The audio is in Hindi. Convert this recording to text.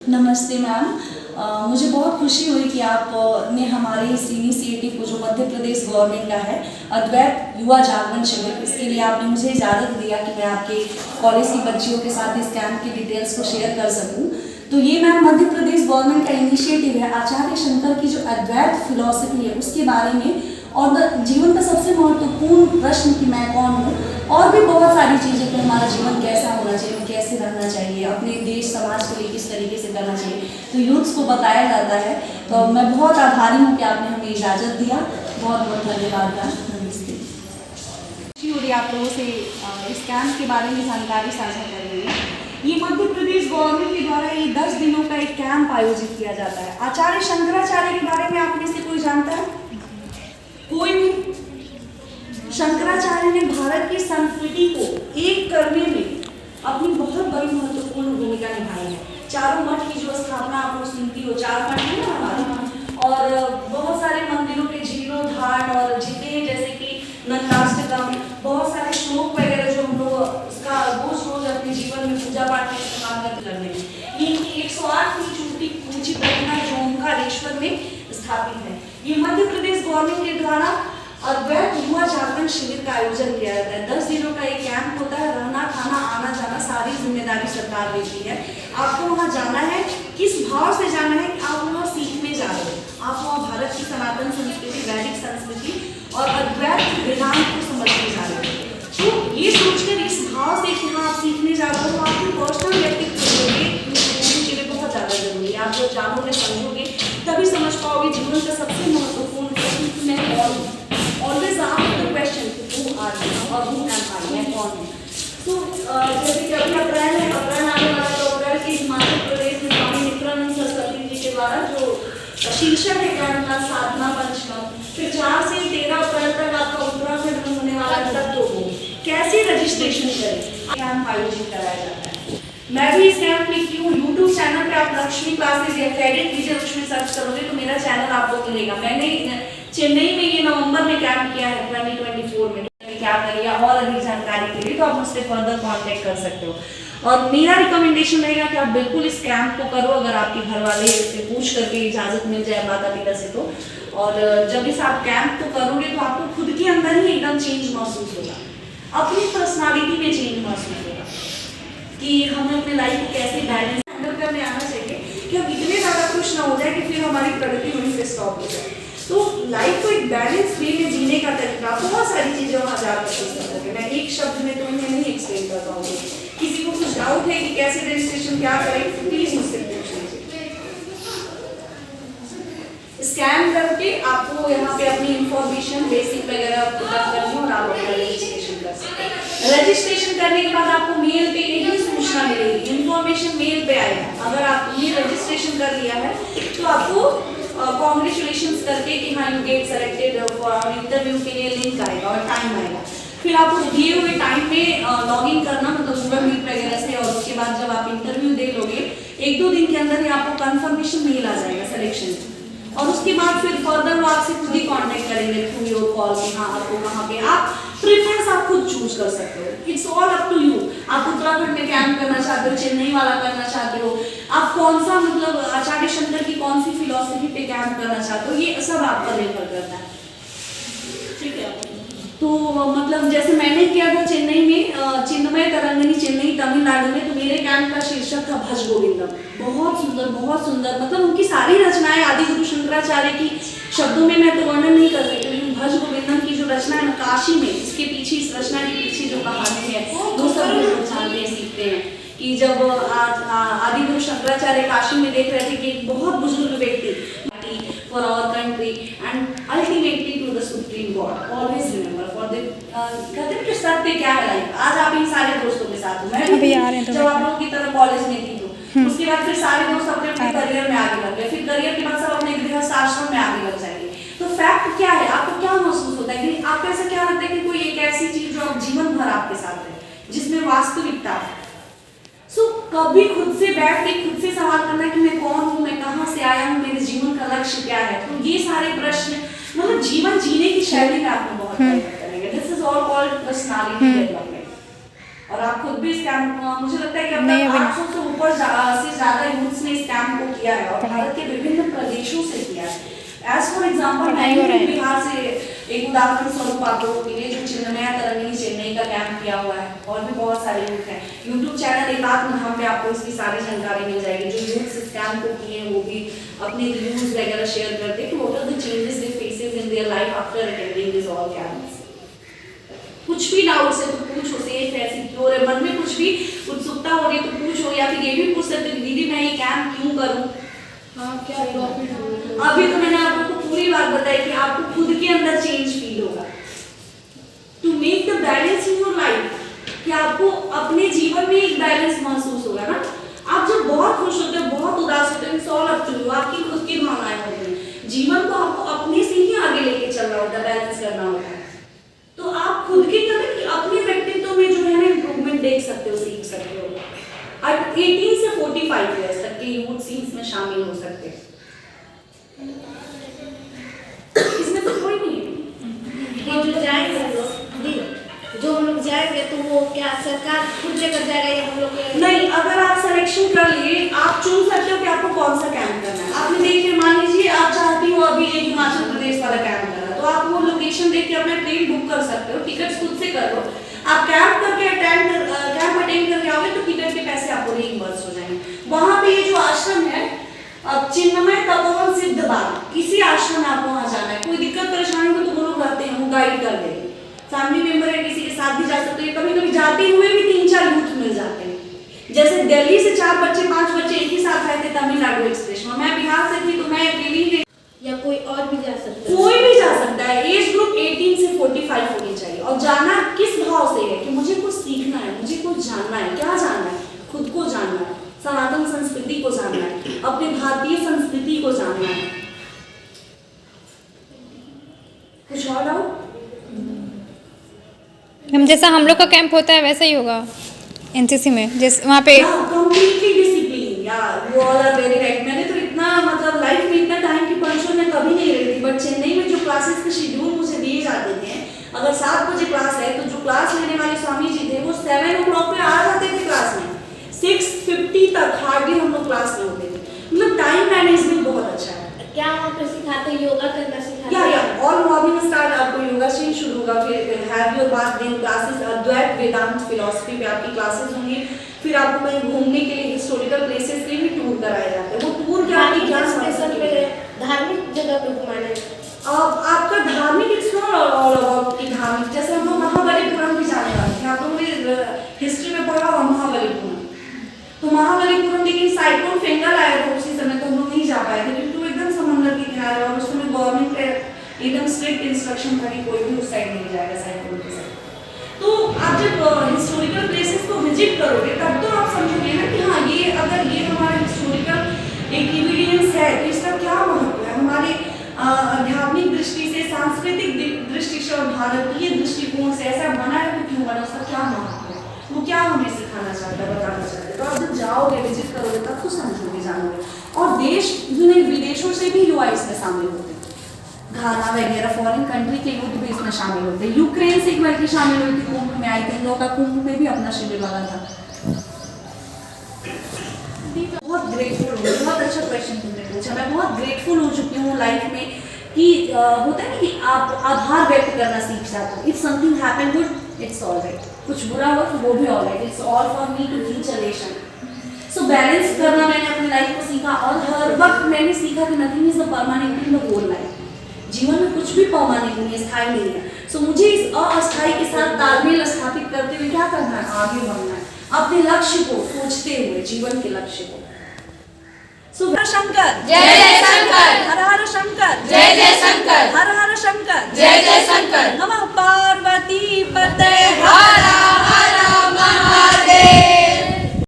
नमस्ते मैम। मुझे बहुत खुशी हुई कि आपने हमारे इस इनिशिएटिव को, जो मध्य प्रदेश गवर्नमेंट का है, अद्वैत युवा जागरण शिविर, इसके लिए आपने मुझे इजाज़त दिया कि मैं आपके कॉलेज की बच्चियों के साथ इस कैंप की डिटेल्स को शेयर कर सकूं। तो ये मैम मध्य प्रदेश गवर्नमेंट का इनिशिएटिव है। आचार्य शंकर की जो अद्वैत फिलॉसफी है उसके बारे में, और जीवन का सबसे महत्वपूर्ण प्रश्न कि मैं कौन हूँ, और भी बहुत सारी चीज़ें कि हमारा जीवन कैसा होना चाहिए, कैसे रहना चाहिए, अपने देश समाज के लिए किस तरीके से करना चाहिए, तो यूथ्स को बताया जाता है। तो मैं बहुत आभारी हूँ कि आपने हमें इजाज़त दिया। बहुत बहुत धन्यवाद मैम। नमस्ते। और आप लोगों से इस कैंप के बारे में जानकारी साझा कर रही है। ये मध्य प्रदेश गवर्नमेंट के द्वारा ये 10 दिनों का एक कैंप आयोजित किया जाता है। आचार्य शंकराचार्य के बारे में आप में से कोई जानता है? कोई भी? शंकराचार्य ने भारत की संस्कृति को एक करने में अपनी बहुत बड़ी महत्वपूर्ण भूमिका निभाई है। चारों मठ की जो स्थापना आपको सुनती हो, 4 मठ है ना हमारे, और बहुत सारे मंदिरों के जीर्णोद्धार, और जितने जैसे कि नंदाष्टकम, बहुत सारे श्लोक वगैरह जो हम लोग उसका रोज अपने जीवन में पूजा पाठ में इस्तेमाल करने में, ये 108 फीट ऊंची प्रतिमा जो ओंकारेश्वर में स्थापित है। ये मध्य प्रदेश गवर्नमेंट के द्वारा अद्वैत युवा जागरण शिविर का आयोजन किया जाता है। 10 दिनों का एक कैंप होता है। रहना, खाना, आना जाना सारी जिम्मेदारी सरकार लेती है। आपको वहाँ जाना है, किस भाव से जाना है कि आप वहाँ सीखने जा रहे हो। आप वहाँ भारत की सनातन संस्कृति, वैदिक संस्कृति और अद्वैत वेदांत को समझने जा रहे हो। तो ये सोचकर, इस भाव से कि हाँ आप सीखने जा रहे हो, तो आपकी पर्सनल व्यक्तित्व के लिए बहुत ज़्यादा जरूरी है। आप जब जानोगे, समझोगे, तभी समझ पाओगे जीवन का सबसे महत्वपूर्ण प्रश्न कि मैं कौन हूँ। Always ask the question, who are you or who am I? मैं कौन हूँ? तो जैसे कि अभी अप्रैल है, अप्रैल आने वाला, तो अप्रैल के हिमाचल प्रदेश में स्वामी नित्यानंद सरस्वती जी के द्वारा जो शीर्षक है कैंप का साधना पंचकम, फिर 4 से 13 अप्रैल तक आपका उत्तराखंड में होने वाला तत्व हो, कैसे रजिस्ट्रेशन करें, कैंप आयोजित कराया जाता है। मैं भी इस कैंप में की हूँ। यूट्यूब चैनल पे आप लक्ष्मी क्लासेज या क्रेडिट लीजिए, उसमें सर्च करोगे तो मेरा चैनल आपको मिलेगा। मैंने चेन्नई में ये नवंबर में कैंप किया है 2024 में। क्या करिए, और अधिक जानकारी के लिए तो आप मुझसे फर्दर कांटेक्ट कर सकते हो। और मेरा रिकमेंडेशन रहेगा कि आप बिल्कुल इस कैंप को करो, अगर आपके घर वाले से पूछ करके इजाज़त मिल जाए माता पिता से तो। और जब इस आप कैंप को करोगे तो आपको खुद के अंदर ही एकदम चेंज महसूस होगा, अपनी पर्सनालिटी में चेंज महसूस होगा कि हमें अपने लाइफ को कैसे बैलेंस हैंडल करने आना चाहिए कि हम इतने ज़्यादा खुश ना हो जाए कि फिर हमारी प्रगति वहीं से स्टॉप हो जाए। तो लाइफ को एक बैलेंस वे में जीने का तरीका, बहुत सारी चीज़ें वहाँ जाकर सीख सकोगे। मैं एक शब्द में तो उन्हें नहीं एक्सप्लेन कर पाऊंगी। किसी को कुछ डाउट है कि कैसे रजिस्ट्रेशन क्या करें, प्लीज मुझसे पूछ लीजिए। स्कैन करके आपको यहाँ पे अपनी इंफॉर्मेशन बेसिक वगैरह पुटअप करनी है और आप अपना रजिस्ट्रेशन कर सकते हैं। रजिस्ट्रेशन करने के बाद आपको मेल पे यही सूचना मिलेगी, इंफॉर्मेशन मेल पे आएगा। अगर आपने रजिस्ट्रेशन कर लिया है तो आपको कॉन्ग्रेचुलेशंस करके कि हाँ you get selected for interview के लिए लिंक आएगा और टाइम आएगा। फिर आपको दिए हुए टाइम में लॉगिन करना, मतलब गूगल मीट वगैरह से, और उसके बाद जब आप इंटरव्यू दे लोगे 1-2 दिन के अंदर ही आपको कंफर्मेशन मेल आ जाएगा सिलेक्शन। और उसके बाद फिर फर्दर वो आपसे खुद ही कांटेक्ट करेंगे थ्रू योर कॉल कि हाँ आपको कहाँ पे, आप प्रेफरेंस आप खुद चूज कर सकते हो। It's all up to you. आप उत्तराखंड में कैंप करना चाहते हो, चेन्नई वाला करना चाहते हो, आप कौन सा, मतलब आचार्य शंकर की कौन सी फिलॉसफी पे कैंप करना चाहते हो, ये सब आप पर निर्भर करता है। ठीक है। तो मतलब जैसे मैंने किया था चेन्नई में, चिन्मय तरंगिनी चेन्नई तमिलनाडु में, तो मेरे कैंप का शीर्षक था भज गोविंदम। बहुत सुंदर, बहुत सुंदर, मतलब उनकी सारी रचनाएं आदि गुरु शंकराचार्य की शब्दों में मैं तो वर्णन नहीं कर सकती, लेकिन भज गोविंदम की जो रचना है काशी में, इसके पीछे, इस रचना के पीछे जो कहानी है वो सब लोग जानते हैं, सीखते हैं कि जब आदि गुरु शंकराचार्य काशी में देख रहे थे कि एक बहुत बुजुर्ग व्यक्ति for our country and ultimately to the supreme God, always remember for the, कहते हैं कि सत्य क्या है लाइफ। आज आप इन सारे दोस्तों के साथ हो, मैं भी जब आप लोगों की तरह कॉलेज में थी तो उसके बाद फिर सारे दोस्त अपने अपने करियर में आगे लग गए, फिर करियर के बाद सब अपने गृहस्थ आश्रम में आगे लग जाएंगे। तो फैक्ट क्या है, आपको क्या महसूस होता है कि आपको ऐसा क्या लगता है कि कोई एक ऐसी चीज जो आप जीवन भर आपके साथ है, जिसमें वास्तविकता है। सो कभी खुद से बैठ के खुद से सवाल करना कि मैं कौन हूँ, मैं कहाँ से आया हूँ, मेरे जीवन का लक्ष्य क्या है। तो ये सारे प्रश्न मतलब जीवन जीने की शैली में आपको बहुत मदद करेंगे। This is all called personality development. और आप खुद भी इस कैंप, मुझे लगता है कि अपना 800 से ऊपर से ज़्यादा यूथ्स ने इस कैंप को किया है और भारत के विभिन्न प्रदेशों से किया है। एज फॉर एग्जाम्पल मैंने बिहार से एक उदाहरण स्वरूप आप लोगों के लिए जो चिन्मया तरंगिणी चेन्नई का कैंप किया हुआ है, और भी बहुत सारे यूथ हैं। यूट्यूब चैनल एकात्म धाम पे आपको इसकी सारी जानकारी मिल जाएगी। जो यूथ इस कैंप को किए हैं वो भी अपने रिव्यूज वगैरह शेयर करते हैं कि what are the changes they faces in their life after attending this all camps. कुछ भी डाउट है तो पूछो, सेफ है, सिक्योर है, मन में कुछ भी उत्सुकता हो रही है तो पूछो, या फिर ये भी पूछ सकते हो दीदी मैं ये कैंप क्यों करूं। क्या प्रॉफिट होगा? अभी तो मैंने आपको पूरी बात बताई कि आपको खुद के अंदर चेंज फील होगा to make the balance in your life, कि आपको अपने जीवन में एक बैलेंस महसूस होगा ना। आप जब बहुत खुश होते हो, बहुत उदास होते हो, it's all up to you, आपकी खुद की भावनाएं होती हैं। जीवन को आपको अपने से ही आगे लेके चलना होता है, बैलेंस करना होता है। तो आप खुद के करें कि अपने व्यक्तित्व में जो है ना इम्प्रूवमेंट देख सकते हो, सीख सकते हो। 18 से 45 ईयर्स तक के यूथ सीन्स में शामिल हो सकते हैं। इसमें तो कोई नहीं है। जो जाएंगे हम लोग, जो हम लोग जाएंगे तो वो क्या सरकार खुद लेकर जाएगा या हम लोग? नहीं, अगर आप सिलेक्शन कर लिए, आप चुन सकते हो कि आपको कौन सा कैंप करना है। आपने देखिए, मान लीजिए आप चाहती हो अभी एक हिमाचल प्रदेश वाला कैंप करना, तो आप वो लोकेशन देख के अपना ट्रेन बुक कर सकते हो, टिकट्स खुद से कर लो। आप कैंप अटेंड करके आओगे तो टिकट के पैसे आपको रिइंबर्स हो जाएंगे। वहाँ पे ये जो आश्रम है चिन्मय तपोवन सिद्ध बाग, इसी आश्रम में आपको वहाँ जाना है। कोई दिक्कत परेशानी हो तो वो लोग रहते हैं, वो गाइड कर देंगे। फैमिली मेंबर या किसी के साथ भी जा सकते हैं। कभी कभी जाते हुए भी 3-4 यूथ मिल जाते हैं। जैसे दिल्ली से 4 बच्चे 5 बच्चे एक ही साथ आए थे तमिलनाडु एक्सप्रेस में। मैं बिहार से थी तो मैं अकेली नहीं, या कोई और भी जा सकता है? कोई भी जा सकता है। एज ग्रुप 18 से 45 होनी चाहिए। और जाना किस भाव से है कि मुझे कुछ सीखना है, मुझे कुछ जानना है। क्या जानना है? खुद को जानना है, सनातन संस्कृति को जानना है, अपने भारतीय संस्कृति को जानना है। कुछ और डाउट? हम जैसा हम लोग का कैंप होता है वैसा ही होगा एनसीसी में, जैसे वहाँ पे कंप्लीटली डिसिप्लिन। या you all are very right. मैंने तो इतना मतलब लाइफ में इतना टाइम की पंक्चुअल मैं कभी नहीं रही थी, बट चेन्नई में जो क्लासेस के शेड्यूल मुझे दिए जाते थे, अगर 7 बजे क्लास है तो जो क्लास लेने वाले स्वामी जी थे वो 7 o'clock पे आ जाते थे क्लास में। 6:50 तक हार्डली हम लोग क्लास में होते थे। मतलब टाइम मैनेजमेंट बहुत अच्छा है। क्या वहाँ पे सिखाते? योगा करना सिखाते? या और मॉर्निंग स्टार्ट आपको योगा से शुरू होगा, फिर have your bath, then classes Advaita Vedanta philosophy पे आपकी क्लासेस होंगी। फिर आपको कहीं घूमने के लिए हिस्टोरिकल प्लेसेस के लिए भी टूर कराए जाते हैं। वो टूर क्या है, क्या स्टेशन पे धार्मिक जगह पे घुमाना है। आपका धार्मिक एक्सप्लोर ऑल अबाउट की धार्मिक, जैसे हम लोग महाबलीपुरम भी जाने वाले थे। आप लोगों ने हिस्ट्री में पढ़ा होगा महाबलीपुरम, तो महाबलीपुरम लेकिन साइक्लोन फेंगल आया था उसी समय, तो हम लोग नहीं जा पाए थे क्योंकि वो एकदम समंदर के किनारे और उस समय गवर्नमेंट का एकदम स्ट्रिक्ट इंस्ट्रक्शन था कि कोई भी उस साइड नहीं जाएगा साइक्लोन के साइड। तो आप जब हिस्टोरिकल प्लेसेस को विजिट करोगे तब तो आप समझोगे ना कि हाँ ये अगर ये हमारा हिस्टोरिकल एक एविडेंस है तो इसका क्या महत्व है। हमारे आध्यात्मिक दृष्टि से, सांस्कृतिक दृष्टि से और भारतीय दृष्टिकोण से ऐसा बना है तो क्यों बना, उसका क्या महत्व है, वो क्या हमें सिखाना चाहता है, बताना चाहता है। तो आप जब जाओगे, विजिट करोगे तब तो समझोगे, जानोगे। और देश नहीं विदेशों से भी युवा इसमें शामिल होते हैं। घाना वगैरह फॉरेन कंट्री के यूथ भी इसमें शामिल होते हैं। यूक्रेन से एक लड़की शामिल हुई थी कुंभ में, आई थिंक का कुंभ में भी अपना शिविर लगा था। बहुत ग्रेटफुल हूँ, बहुत अच्छा क्वेश्चन तुमने पूछा। मैं बहुत ग्रेटफुल हो चुकी हूँ लाइफ में कि होता है ना कि आप आभार व्यक्त करना सीख जाते हो। If something happen good it's all right, कुछ बुरा हो तो वो भी all right, it's all for me to teach a lesson. So balance करना मैंने अपनी लाइफ को सीखा, और हर वक्त मैंने सीखा कि nothing is a permanent in the whole life. जीवन में कुछ भी परमानेंट नहीं है, स्थायी नहीं है। सो मुझे इस अस्थायी के साथ तालमेल स्थापित करते हुए क्या करना है, आगे बढ़ना है अपने लक्ष्य को सोचते हुए, जीवन के लक्ष्य को। सो हर शंकर जय जय शंकर, हर हर शंकर जय जय शंकर, हर हर शंकर